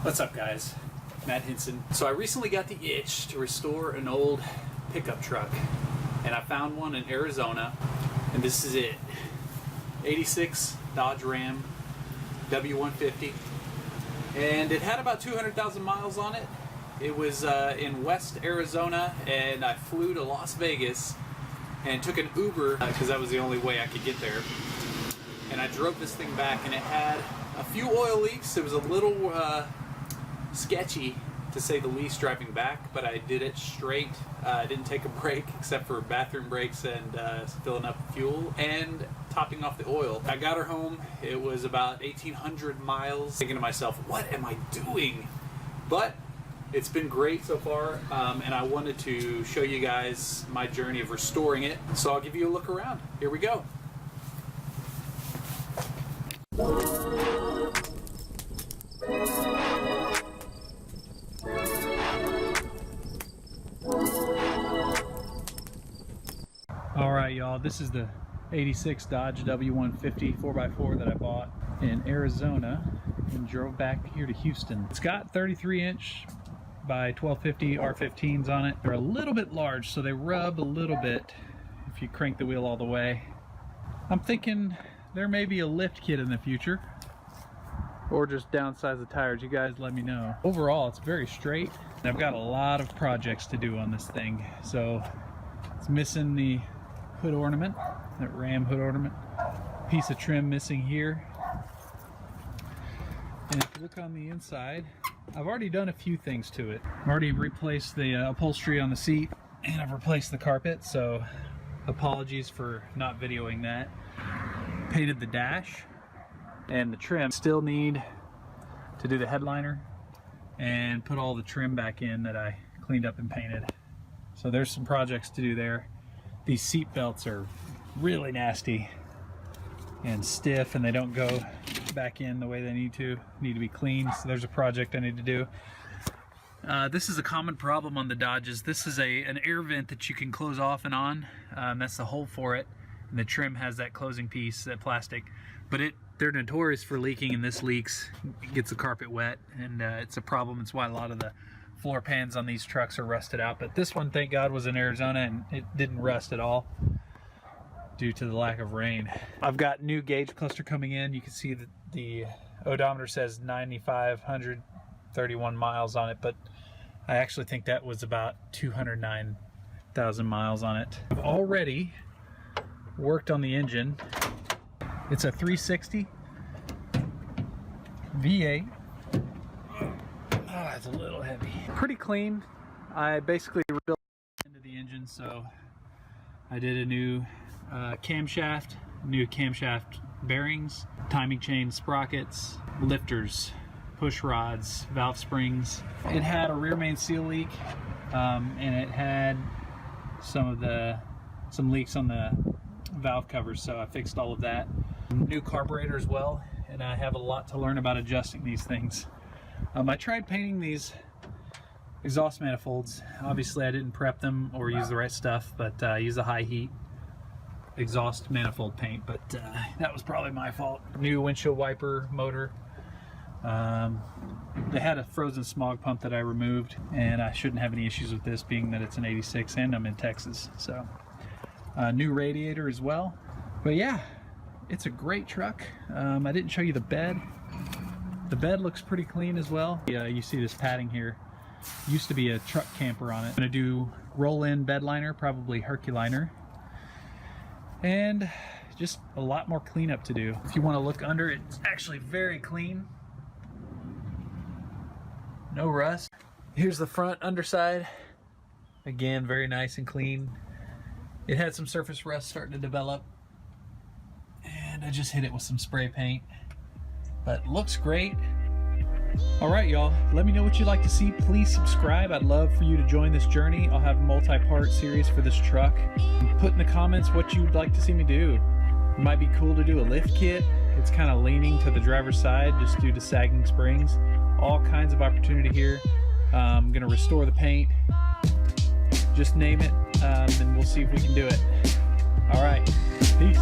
What's up, guys? Matt Hinson. So I recently got the itch to restore an old pickup truck, and I found one in Arizona, and this is it. 86 Dodge Ram W150, and it had about 200,000 miles on it. It was in West Arizona, and I flew to Las Vegas and took an Uber because that was the only way I could get there. And I drove this thing back, and it had a few oil leaks. It was a little sketchy, to say the least, driving back, but I did it straight. I didn't take a break except for bathroom breaks and filling up fuel and topping off the oil. I got her home. It was about 1,800 miles. Thinking to myself, what am I doing? But it's been great so far, and I wanted to show you guys my journey of restoring it. So I'll give you a look around. Here we go. Alright, y'all, this is the 86 Dodge W150 4x4 that I bought in Arizona and drove back here to Houston. It's got 33-inch by 1250 R15s on it. They're a little bit large, so they rub a little bit if you crank the wheel all the way. I'm thinking there may be a lift kit in the future, or just downsize the tires. You guys let me know. Overall, it's very straight. I've got a lot of projects to do on this thing, so it's missing the hood ornament, that Ram hood ornament. Piece of trim missing here. And if you look on the inside, I've already done a few things to it. I've already replaced the upholstery on the seat, and I've replaced the carpet, so apologies for not videoing that. Painted the dash and the trim. Still need to do the headliner and put all the trim back in that I cleaned up and painted. So there's some projects to do there. These seat belts are really nasty and stiff, and they don't go back in the way they need to be cleaned. So there's a project I need to do. This is a common problem on the Dodges. This is an air vent that you can close off and on. That's the hole for it, and the trim has that closing piece, that plastic. But they're notorious for leaking, and this leaks. It gets the carpet wet, and it's a problem. It's why a lot of the floor pans on these trucks are rusted out. But this one, thank God, was in Arizona, and it didn't rust at all due to the lack of rain. I've got new gauge cluster coming in. You can see that the odometer says 9,531 miles on it, but I actually think that was about 209,000 miles on it. I've already worked on the engine. It's a 360 V8. Oh, it's a little heavy. Pretty clean. I basically rebuilt into the engine, so I did a new camshaft, new camshaft bearings, timing chain sprockets, lifters, push rods, valve springs. It had a rear main seal leak, and it had some leaks on the valve covers, so I fixed all of that. New carburetor as well, and I have a lot to learn about adjusting these things. I tried painting these exhaust manifolds. Obviously I didn't prep them or use the right stuff, but I used a high heat exhaust manifold paint, but that was probably my fault. New windshield wiper motor. They had a frozen smog pump that I removed, and I shouldn't have any issues with this, being that it's an 86 and I'm in Texas. So new radiator as well. But yeah, it's a great truck. I didn't show you the bed. The bed looks pretty clean as well. You see this padding here. Used to be a truck camper on it. I'm gonna do roll-in bed liner, probably Herculiner, and just a lot more cleanup to do. If you want to look under, it's actually very clean. No rust. Here's the front underside. Again, very nice and clean. It had some surface rust starting to develop, and I just hit it with some spray paint, but looks great. Alright, y'all, let me know what you'd like to see. Please subscribe. I'd love for you to join this journey. I'll have a multi-part series for this truck. Put in the comments what you'd like to see me do. It might be cool to do a lift kit. It's kind of leaning to the driver's side just due to sagging springs. All kinds of opportunity here. I'm going to restore the paint. Just name it, and we'll see if we can do it. Alright, peace.